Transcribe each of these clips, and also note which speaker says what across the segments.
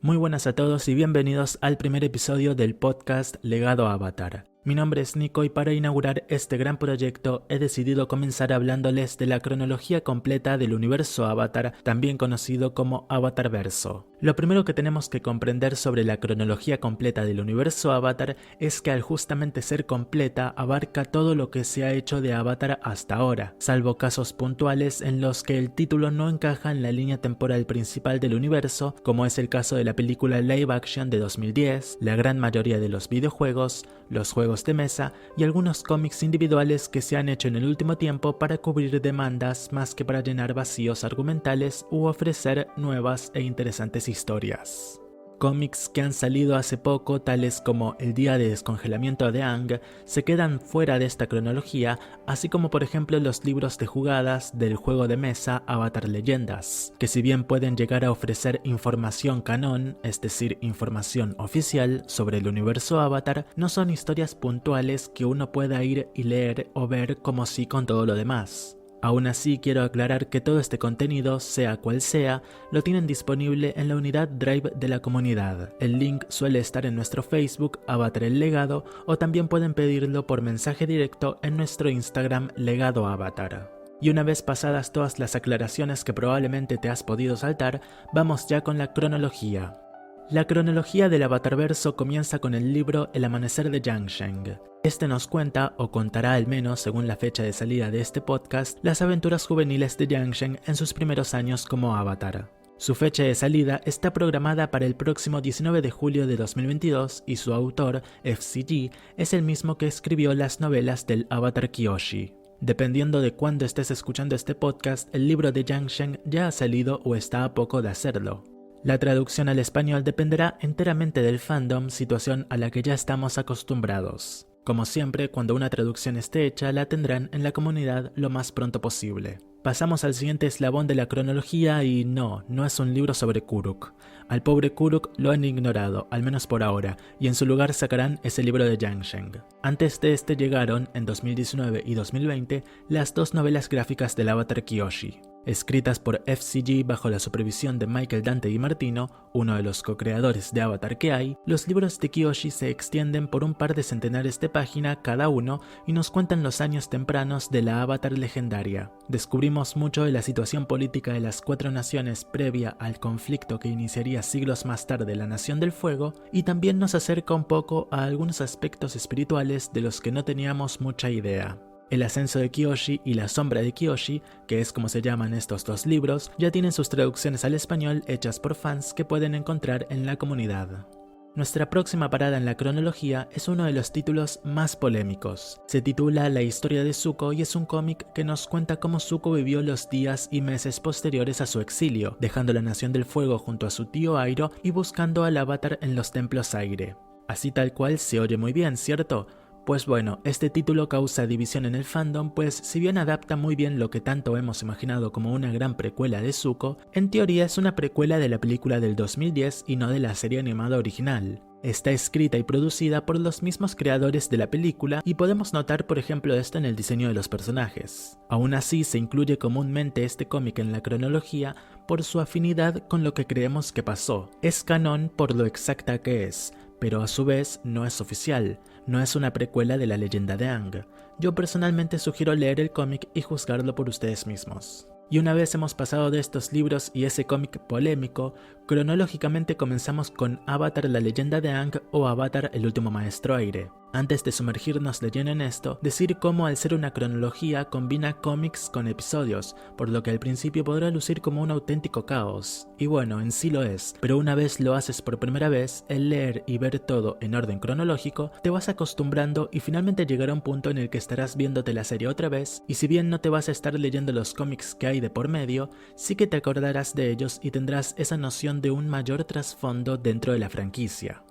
Speaker 1: Muy buenas a todos y bienvenidos al primer episodio del podcast Legado Avatar. Mi nombre es Nico y para inaugurar este gran proyecto he decidido comenzar hablándoles de la cronología completa del universo Avatar, también conocido como Avatarverso. Lo primero que tenemos que comprender sobre la cronología completa del universo Avatar es que al justamente ser completa abarca todo lo que se ha hecho de Avatar hasta ahora, salvo casos puntuales en los que el título no encaja en la línea temporal principal del universo, como es el caso de la película live action de 2010, la gran mayoría de los videojuegos, los juegos de mesa y algunos cómics individuales que se han hecho en el último tiempo para cubrir demandas más que para llenar vacíos argumentales u ofrecer nuevas e interesantes historias. Cómics que han salido hace poco, tales como El día de descongelamiento de Aang, se quedan fuera de esta cronología, así como por ejemplo los libros de jugadas del juego de mesa Avatar Leyendas, que si bien pueden llegar a ofrecer información canon, es decir, información oficial sobre el universo Avatar, no son historias puntuales que uno pueda ir y leer o ver como si con todo lo demás. Aún así quiero aclarar que todo este contenido, sea cual sea, lo tienen disponible en la unidad Drive de la comunidad. El link suele estar en nuestro Facebook Avatar el Legado o también pueden pedirlo por mensaje directo en nuestro Instagram Legado Avatar. Y una vez pasadas todas las aclaraciones que probablemente te has podido saltar, vamos ya con la cronología. La cronología del Avatarverso comienza con el libro El amanecer de Yang-Sheng. Este nos cuenta, o contará al menos según la fecha de salida de este podcast, las aventuras juveniles de Yang-Sheng en sus primeros años como Avatar. Su fecha de salida está programada para el próximo 19 de julio de 2022 y su autor, FCG, es el mismo que escribió las novelas del Avatar Kyoshi. Dependiendo de cuándo estés escuchando este podcast, el libro de Yang-Sheng ya ha salido o está a poco de hacerlo. La traducción al español dependerá enteramente del fandom, situación a la que ya estamos acostumbrados. Como siempre, cuando una traducción esté hecha, la tendrán en la comunidad lo más pronto posible. Pasamos al siguiente eslabón de la cronología y no es un libro sobre Kuruk. Al pobre Kuruk lo han ignorado, al menos por ahora, y en su lugar sacarán ese libro de Yang-Sheng. Antes de este llegaron, en 2019 y 2020, las dos novelas gráficas del Avatar Kyoshi. Escritas por FCG bajo la supervisión de Michael Dante DiMartino, uno de los co-creadores de Avatar que hay, los libros de Kyoshi se extienden por un par de centenares de páginas cada uno y nos cuentan los años tempranos de la Avatar legendaria. Descubrimos mucho de la situación política de las cuatro naciones previa al conflicto que iniciaría siglos más tarde la Nación del Fuego y también nos acerca un poco a algunos aspectos espirituales de los que no teníamos mucha idea. El ascenso de Kyoshi y la sombra de Kyoshi, que es como se llaman estos dos libros, ya tienen sus traducciones al español hechas por fans que pueden encontrar en la comunidad. Nuestra próxima parada en la cronología es uno de los títulos más polémicos. Se titula La historia de Zuko y es un cómic que nos cuenta cómo Zuko vivió los días y meses posteriores a su exilio, dejando la Nación del Fuego junto a su tío Airo y buscando al Avatar en los templos Aire. Así tal cual se oye muy bien, ¿cierto? Pues bueno, este título causa división en el fandom, pues si bien adapta muy bien lo que tanto hemos imaginado como una gran precuela de Zuko, en teoría es una precuela de la película del 2010 y no de la serie animada original. Está escrita y producida por los mismos creadores de la película y podemos notar por ejemplo esto en el diseño de los personajes. Aún así se incluye comúnmente este cómic en la cronología por su afinidad con lo que creemos que pasó. Es canon por lo exacta que es, pero a su vez no es oficial, no es una precuela de la leyenda de Aang. Yo personalmente sugiero leer el cómic y juzgarlo por ustedes mismos. Y una vez hemos pasado de estos libros y ese cómic polémico, cronológicamente comenzamos con Avatar la leyenda de Aang o Avatar el último maestro aire. Antes de sumergirnos de lleno en esto, decir cómo al ser una cronología combina cómics con episodios, por lo que al principio podrá lucir como un auténtico caos. Y bueno, en sí lo es, pero una vez lo haces por primera vez, el leer y ver todo en orden cronológico, te vas acostumbrando y finalmente llegará un punto en el que estarás viéndote la serie otra vez, y si bien no te vas a estar leyendo los cómics que hay de por medio, sí que te acordarás de ellos y tendrás esa noción de un mayor trasfondo dentro de la franquicia.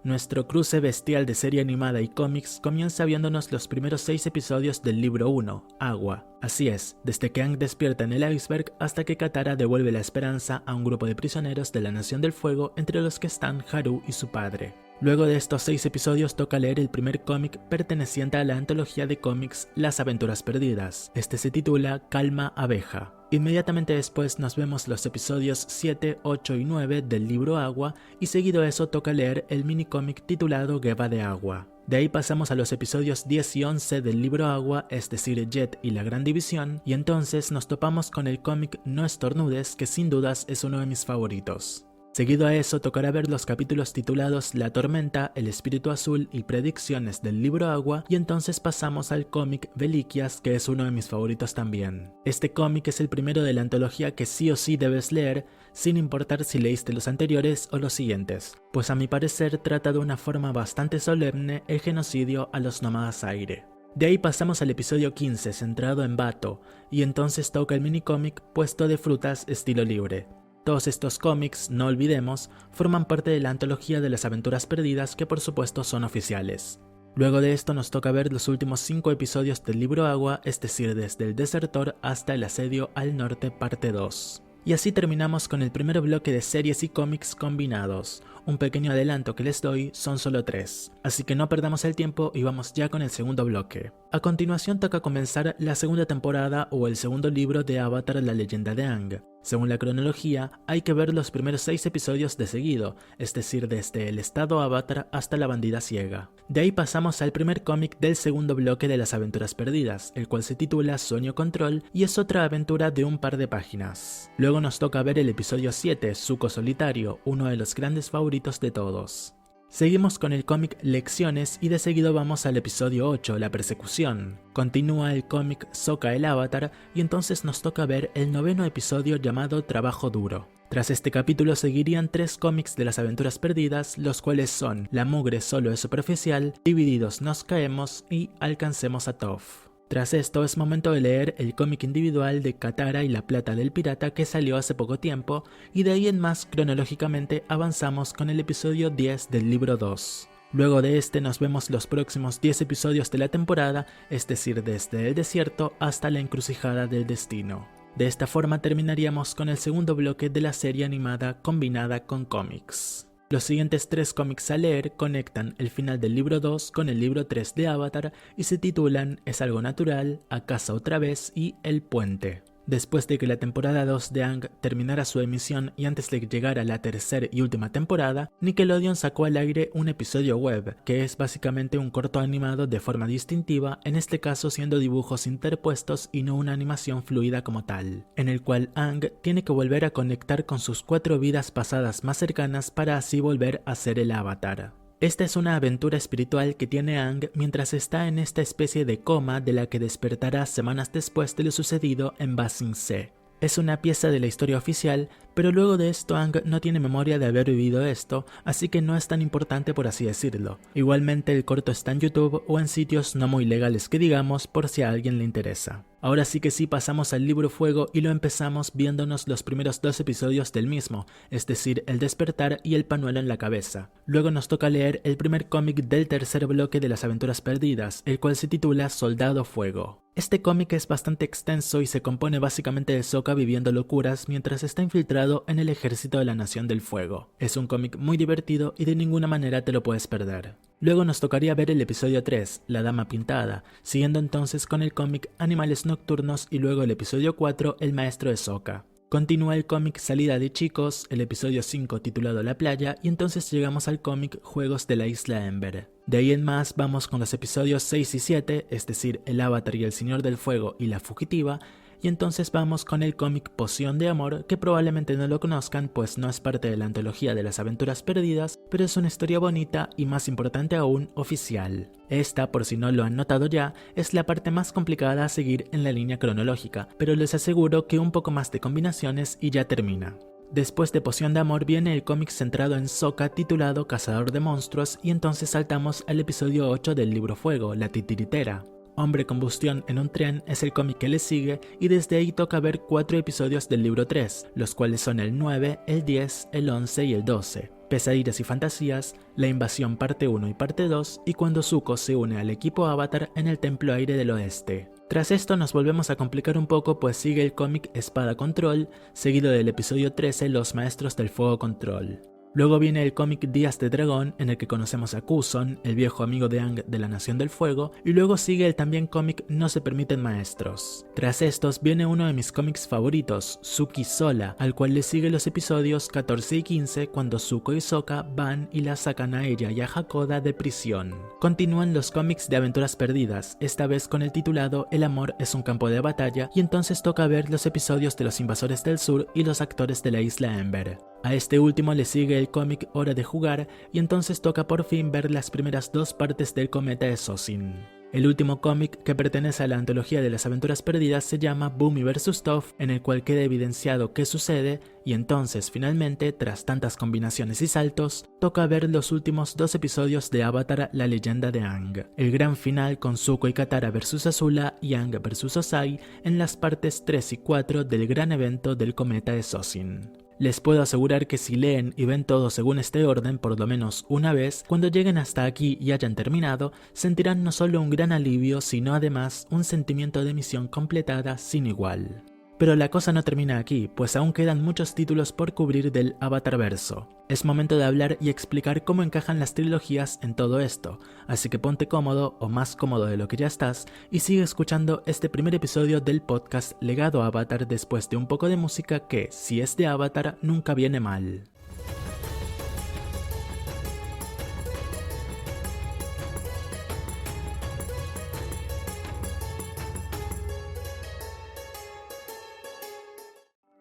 Speaker 1: Nuestro cruce bestial de serie animada y cómics comienza viéndonos los primeros 6 episodios del libro 1, Agua. Así es, desde que Aang despierta en el iceberg hasta que Katara devuelve la esperanza a un grupo de prisioneros de la Nación del Fuego entre los que están Haru y su padre. Luego de estos 6 episodios toca leer el primer cómic perteneciente a la antología de cómics Las Aventuras Perdidas. Este se titula Calma Abeja. Inmediatamente después nos vemos los episodios 7, 8 y 9 del libro Agua y seguido a eso toca leer el minicómic titulado Gueva de Agua. De ahí pasamos a los episodios 10 y 11 del libro Agua, es decir, Jet y la Gran División, y entonces nos topamos con el cómic No Estornudes, que sin dudas es uno de mis favoritos. Seguido a eso tocará ver los capítulos titulados La Tormenta, El Espíritu Azul y Predicciones del libro Agua, y entonces pasamos al cómic Reliquias, que es uno de mis favoritos también. Este cómic es el primero de la antología que sí o sí debes leer, sin importar si leíste los anteriores o los siguientes, pues a mi parecer trata de una forma bastante solemne el genocidio a los nómadas aire. De ahí pasamos al episodio 15 centrado en Bato, y entonces toca el minicómic Puesto de Frutas estilo libre. Todos estos cómics, no olvidemos, forman parte de la antología de las Aventuras Perdidas que por supuesto son oficiales. Luego de esto nos toca ver los últimos 5 episodios del libro Agua, es decir, desde el desertor hasta el asedio al norte parte 2. Y así terminamos con el primer bloque de series y cómics combinados. Un pequeño adelanto que les doy, son solo 3, así que no perdamos el tiempo y vamos ya con el segundo bloque. A continuación toca comenzar la segunda temporada o el segundo libro de Avatar: La Leyenda de Aang. Según la cronología, hay que ver los primeros 6 episodios de seguido, es decir, desde el estado Avatar hasta la bandida ciega. De ahí pasamos al primer cómic del segundo bloque de las Aventuras Perdidas, el cual se titula Sueño Control y es otra aventura de un par de páginas. Luego nos toca ver el episodio 7, Zuko Solitario, uno de los grandes favoritos de todos. Seguimos con el cómic Lecciones y de seguido vamos al episodio 8, La Persecución. Continúa el cómic Sokka el Avatar y entonces nos toca ver el 9º episodio llamado Trabajo Duro. Tras este capítulo seguirían 3 cómics de las Aventuras Perdidas, los cuales son La Mugre solo es superficial, Divididos nos caemos y Alcancemos a Toph. Tras esto es momento de leer el cómic individual de Katara y la Plata del Pirata que salió hace poco tiempo, y de ahí en más cronológicamente avanzamos con el episodio 10 del libro 2. Luego de este nos vemos los próximos 10 episodios de la temporada, es decir, desde el desierto hasta la encrucijada del destino. De esta forma terminaríamos con el segundo bloque de la serie animada combinada con cómics. Los siguientes 3 cómics a leer conectan el final del libro 2 con el libro 3 de Avatar y se titulan Es algo natural, A casa otra vez y El puente. Después de que la temporada 2 de Aang terminara su emisión y antes de llegar a la tercera y última temporada, Nickelodeon sacó al aire un episodio web, que es básicamente un corto animado de forma distintiva, en este caso siendo dibujos interpuestos y no una animación fluida como tal, en el cual Aang tiene que volver a conectar con sus 4 vidas pasadas más cercanas para así volver a ser el Avatar. Esta es una aventura espiritual que tiene Aang mientras está en esta especie de coma de la que despertará semanas después de lo sucedido en Ba Sing Se. Es una pieza de la historia oficial, pero luego de esto Aang no tiene memoria de haber vivido esto, así que no es tan importante por así decirlo. Igualmente el corto está en YouTube o en sitios no muy legales que digamos por si a alguien le interesa. Ahora sí que sí pasamos al libro Fuego y lo empezamos viéndonos los primeros 2 episodios del mismo, es decir, el despertar y el pañuelo en la cabeza. Luego nos toca leer el primer cómic del tercer bloque de las Aventuras Perdidas, el cual se titula Soldado Fuego. Este cómic es bastante extenso y se compone básicamente de Sokka viviendo locuras mientras está infiltrado en el ejército de la Nación del Fuego. Es un cómic muy divertido y de ninguna manera te lo puedes perder. Luego nos tocaría ver el episodio 3, La Dama Pintada, siguiendo entonces con el cómic Animales Nocturnos y luego el episodio 4, El Maestro de Sokka. Continúa el cómic Salida de Chicos, el episodio 5 titulado La Playa y entonces llegamos al cómic Juegos de la Isla Ember. De ahí en más vamos con los episodios 6 y 7, es decir, El Avatar y el Señor del Fuego y La Fugitiva, y entonces vamos con el cómic Poción de Amor, que probablemente no lo conozcan pues no es parte de la antología de las Aventuras Perdidas, pero es una historia bonita y más importante aún, oficial. Esta, por si no lo han notado ya, es la parte más complicada a seguir en la línea cronológica, pero les aseguro que un poco más de combinaciones y ya termina. Después de Poción de Amor viene el cómic centrado en Sokka titulado Cazador de Monstruos y entonces saltamos al episodio 8 del libro Fuego, La Titiritera. Hombre Combustión en un tren es el cómic que le sigue y desde ahí toca ver 4 episodios del libro 3, los cuales son el 9, el 10, el 11 y el 12. Pesadillas y Fantasías, La Invasión parte 1 y parte 2 y cuando Zuko se une al equipo Avatar en el Templo Aire del Oeste. Tras esto nos volvemos a complicar un poco pues sigue el cómic Espada Control, seguido del episodio 13 Los Maestros del Fuego Control. Luego viene el cómic Días de Dragón, en el que conocemos a Cuson, el viejo amigo de Aang de la Nación del Fuego, y luego sigue el también cómic No se permiten maestros. Tras estos viene uno de mis cómics favoritos, Suki Sola, al cual le sigue los episodios 14 y 15 cuando Zuko y Sokka van y la sacan a ella y a Hakoda de prisión. Continúan los cómics de Aventuras Perdidas, esta vez con el titulado El amor es un campo de batalla, y entonces toca ver los episodios de Los Invasores del Sur y Los actores de la Isla Ember. A este último le sigue el cómic Hora de Jugar y entonces toca por fin ver las primeras dos partes del cometa de Sosin. El último cómic, que pertenece a la antología de las aventuras perdidas, se llama Bumi vs. Toph, en el cual queda evidenciado qué sucede y entonces finalmente, tras tantas combinaciones y saltos, toca ver los últimos dos episodios de Avatar: La leyenda de Aang, el gran final con Zuko y Katara vs. Azula y Aang vs. Ozai en las partes 3 y 4 del gran evento del cometa de Sosin. Les puedo asegurar que si leen y ven todo según este orden por lo menos una vez, cuando lleguen hasta aquí y hayan terminado, sentirán no solo un gran alivio, sino además un sentimiento de misión completada sin igual. Pero la cosa no termina aquí, pues aún quedan muchos títulos por cubrir del Avatarverso. Es momento de hablar y explicar cómo encajan las trilogías en todo esto, así que ponte cómodo o más cómodo de lo que ya estás y sigue escuchando este primer episodio del podcast Legado a Avatar después de un poco de música que, si es de Avatar, nunca viene mal.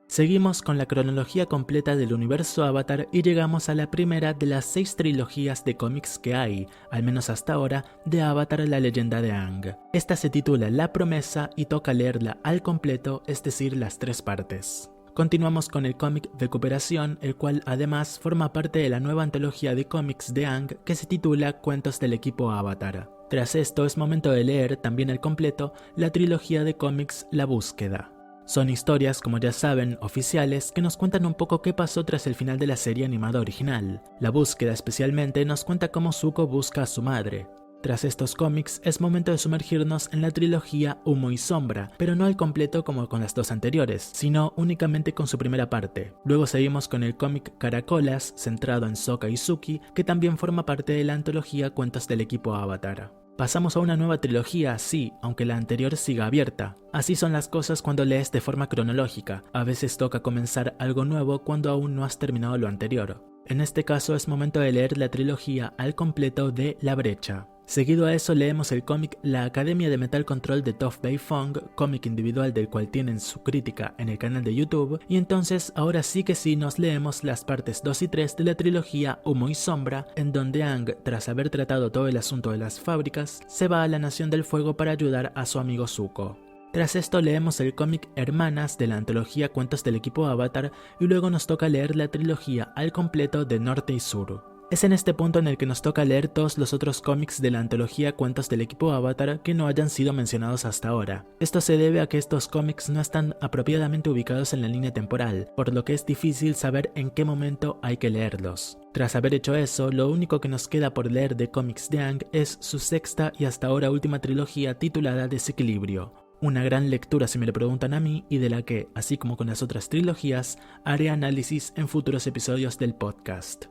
Speaker 1: Seguimos con la cronología completa del universo Avatar y llegamos a la primera de las 6 trilogías de cómics que hay, al menos hasta ahora, de Avatar: La leyenda de Aang. Esta se titula La promesa y toca leerla al completo, es decir, las 3 partes. Continuamos con el cómic Recuperación, el cual además forma parte de la nueva antología de cómics de Aang que se titula Cuentos del equipo Avatar. Tras esto es momento de leer también al completo la trilogía de cómics La búsqueda. Son historias, como ya saben, oficiales, que nos cuentan un poco qué pasó tras el final de la serie animada original. La búsqueda especialmente nos cuenta cómo Zuko busca a su madre. Tras estos cómics es momento de sumergirnos en la trilogía Humo y Sombra, pero no al completo como con las dos anteriores, sino únicamente con su primera parte. Luego seguimos con el cómic Caracolas, centrado en Sokka y Suki, que también forma parte de la antología Cuentos del equipo Avatar. Pasamos a una nueva trilogía, sí, aunque la anterior siga abierta. Así son las cosas cuando lees de forma cronológica, a veces toca comenzar algo nuevo cuando aún no has terminado lo anterior. En este caso es momento de leer la trilogía al completo de La brecha. Seguido a eso leemos el cómic La Academia de Metal Control de Toph Beifong, cómic individual del cual tienen su crítica en el canal de YouTube, y entonces ahora sí que sí nos leemos las partes 2 y 3 de la trilogía Humo y Sombra, en donde Aang, tras haber tratado todo el asunto de las fábricas, se va a la Nación del Fuego para ayudar a su amigo Zuko. Tras esto leemos el cómic Hermanas de la antología Cuentos del equipo Avatar y luego nos toca leer la trilogía al completo de Norte y Sur. Es en este punto en el que nos toca leer todos los otros cómics de la antología Cuentos del equipo Avatar que no hayan sido mencionados hasta ahora. Esto se debe a que estos cómics no están apropiadamente ubicados en la línea temporal, por lo que es difícil saber en qué momento hay que leerlos. Tras haber hecho eso, lo único que nos queda por leer de cómics de Aang es su sexta y hasta ahora última trilogía titulada Desequilibrio. Una gran lectura si me lo preguntan a mí y de la que, así como con las otras trilogías, haré análisis en futuros episodios del podcast.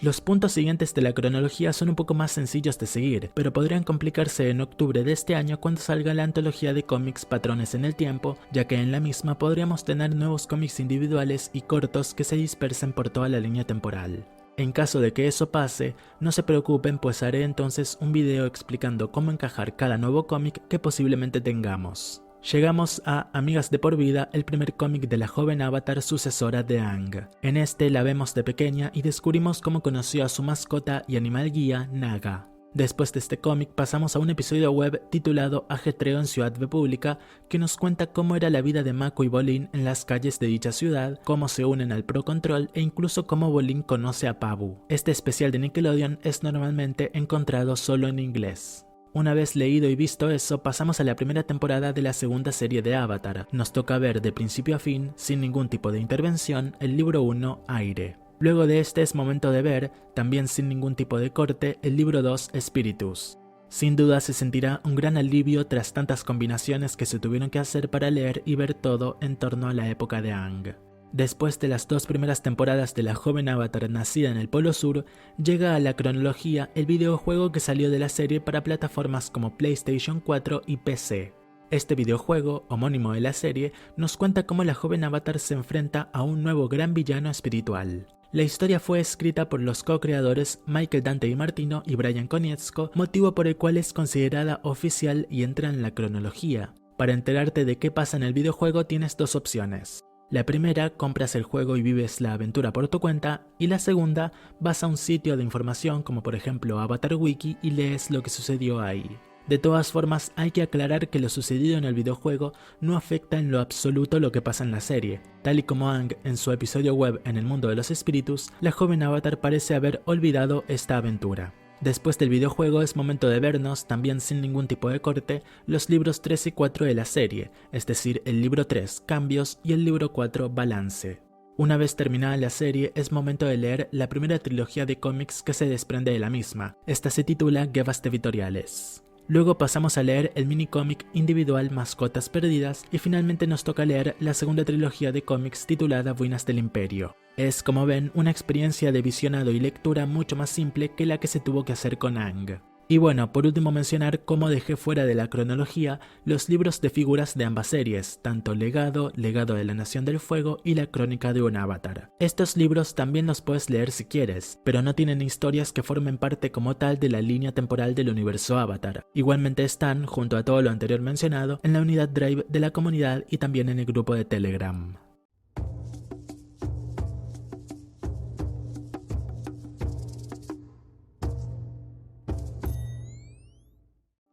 Speaker 1: Los puntos siguientes de la cronología son un poco más sencillos de seguir, pero podrían complicarse en octubre de este año cuando salga la antología de cómics Patrones en el Tiempo, ya que en la misma podríamos tener nuevos cómics individuales y cortos que se dispersen por toda la línea temporal. En caso de que eso pase, no se preocupen, pues haré entonces un video explicando cómo encajar cada nuevo cómic que posiblemente tengamos. Llegamos a Amigas de por vida, el primer cómic de la joven Avatar sucesora de Aang. En este la vemos de pequeña y descubrimos cómo conoció a su mascota y animal guía, Naga. Después de este cómic pasamos a un episodio web titulado Ajetreo en Ciudad República, que nos cuenta cómo era la vida de Mako y Bolin en las calles de dicha ciudad, cómo se unen al Pro Control e incluso cómo Bolin conoce a Pabu. Este especial de Nickelodeon es normalmente encontrado solo en inglés. Una vez leído y visto eso, pasamos a la primera temporada de la segunda serie de Avatar. Nos toca ver de principio a fin, sin ningún tipo de intervención, el libro 1, Aire. Luego de este es momento de ver, también sin ningún tipo de corte, el libro 2, Spiritus. Sin duda se sentirá un gran alivio tras tantas combinaciones que se tuvieron que hacer para leer y ver todo en torno a la época de Aang. Después de las 2 primeras temporadas de la joven Avatar nacida en el Polo Sur, llega a la cronología el videojuego que salió de la serie para plataformas como PlayStation 4 y PC. Este videojuego, homónimo de la serie, nos cuenta cómo la joven Avatar se enfrenta a un nuevo gran villano espiritual. La historia fue escrita por los co-creadores Michael Dante DiMartino y Brian Konietzko, motivo por el cual es considerada oficial y entra en la cronología. Para enterarte de qué pasa en el videojuego tienes 2 opciones. La primera, compras el juego y vives la aventura por tu cuenta, y la segunda, vas a un sitio de información como por ejemplo Avatar Wiki y lees lo que sucedió ahí. De todas formas, hay que aclarar que lo sucedido en el videojuego no afecta en lo absoluto lo que pasa en la serie. Tal y como Aang en su episodio web en el mundo de los espíritus, la joven Avatar parece haber olvidado esta aventura. Después del videojuego es momento de vernos, también sin ningún tipo de corte, los libros 3 y 4 de la serie, es decir, el libro 3, Cambios, y el libro 4, Balance. Una vez terminada la serie, es momento de leer la primera trilogía de cómics que se desprende de la misma. Esta se titula Guevas Territoriales. Luego pasamos a leer el minicómic individual Mascotas Perdidas y finalmente nos toca leer la segunda trilogía de cómics titulada Buenas del Imperio. Es, como ven, una experiencia de visionado y lectura mucho más simple que la que se tuvo que hacer con Aang. Y bueno, por último mencionar cómo dejé fuera de la cronología los libros de figuras de ambas series, tanto Legado, Legado de la Nación del Fuego y La Crónica de un Avatar. Estos libros también los puedes leer si quieres, pero no tienen historias que formen parte como tal de la línea temporal del universo Avatar. Igualmente están, junto a todo lo anterior mencionado, en la unidad Drive de la comunidad y también en el grupo de Telegram.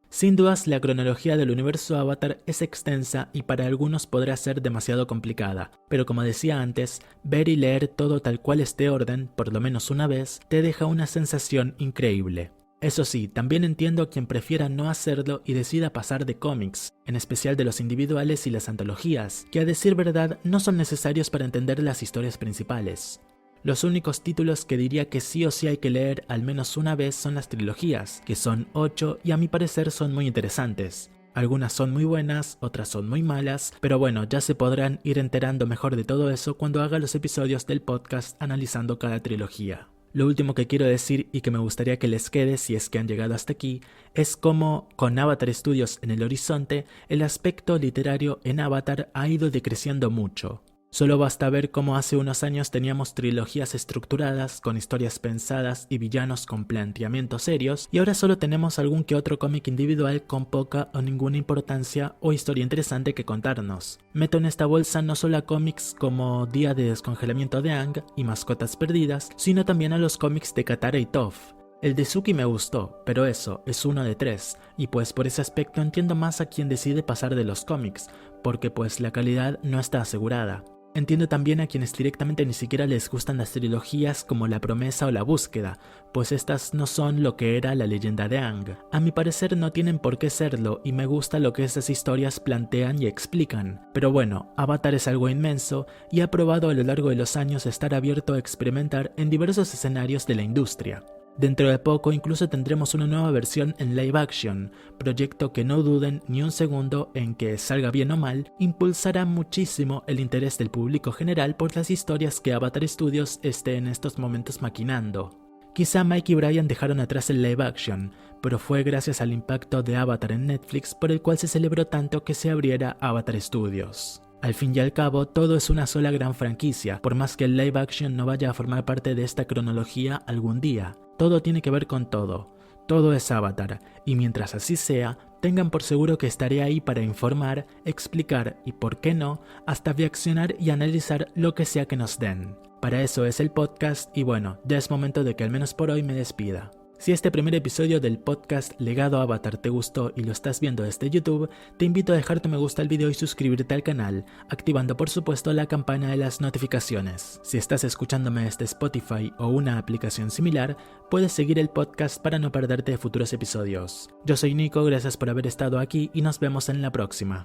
Speaker 1: Sin dudas, la cronología del universo Avatar es extensa y para algunos podrá ser demasiado complicada, pero como decía antes, ver y leer todo tal cual esté orden, por lo menos una vez, te deja una sensación increíble. Eso sí, también entiendo a quien prefiera no hacerlo y decida pasar de cómics, en especial de los individuales y las antologías, que a decir verdad no son necesarios para entender las historias principales. Los únicos títulos que diría que sí o sí hay que leer al menos una vez son las trilogías, que son 8 y a mi parecer son muy interesantes. Algunas son muy buenas, otras son muy malas, pero bueno, ya se podrán ir enterando mejor de todo eso cuando haga los episodios del podcast analizando cada trilogía. Lo último que quiero decir y que me gustaría que les quede si es que han llegado hasta aquí, es cómo, con Avatar Studios en el horizonte, el aspecto literario en Avatar ha ido decreciendo mucho. Solo basta ver cómo hace unos años teníamos trilogías estructuradas, con historias pensadas y villanos con planteamientos serios, y ahora solo tenemos algún que otro cómic individual con poca o ninguna importancia o historia interesante que contarnos. Meto en esta bolsa no solo a cómics como Día de Descongelamiento de Aang y Mascotas Perdidas, sino también a los cómics de Katara y Toph. El de Suki me gustó, pero eso, es uno de 3, y pues por ese aspecto entiendo más a quien decide pasar de los cómics, porque pues la calidad no está asegurada. Entiendo también a quienes directamente ni siquiera les gustan las trilogías como La Promesa o La Búsqueda, pues estas no son lo que era la leyenda de Aang. A mi parecer no tienen por qué serlo y me gusta lo que esas historias plantean y explican. Pero bueno, Avatar es algo inmenso y ha probado a lo largo de los años estar abierto a experimentar en diversos escenarios de la industria. Dentro de poco incluso tendremos una nueva versión en live action, proyecto que no duden ni un segundo en que, salga bien o mal, impulsará muchísimo el interés del público general por las historias que Avatar Studios esté en estos momentos maquinando. Quizá Mike y Brian dejaron atrás el live action, pero fue gracias al impacto de Avatar en Netflix por el cual se celebró tanto que se abriera Avatar Studios. Al fin y al cabo, todo es una sola gran franquicia, por más que el live action no vaya a formar parte de esta cronología algún día. Todo tiene que ver con todo. Todo es Avatar, y mientras así sea, tengan por seguro que estaré ahí para informar, explicar y, por qué no, hasta reaccionar y analizar lo que sea que nos den. Para eso es el podcast y bueno, ya es momento de que al menos por hoy me despida. Si este primer episodio del podcast Legado Avatar te gustó y lo estás viendo desde YouTube, te invito a dejar tu me gusta al video y suscribirte al canal, activando por supuesto la campana de las notificaciones. Si estás escuchándome desde Spotify o una aplicación similar, puedes seguir el podcast para no perderte de futuros episodios. Yo soy Nico, gracias por haber estado aquí y nos vemos en la próxima.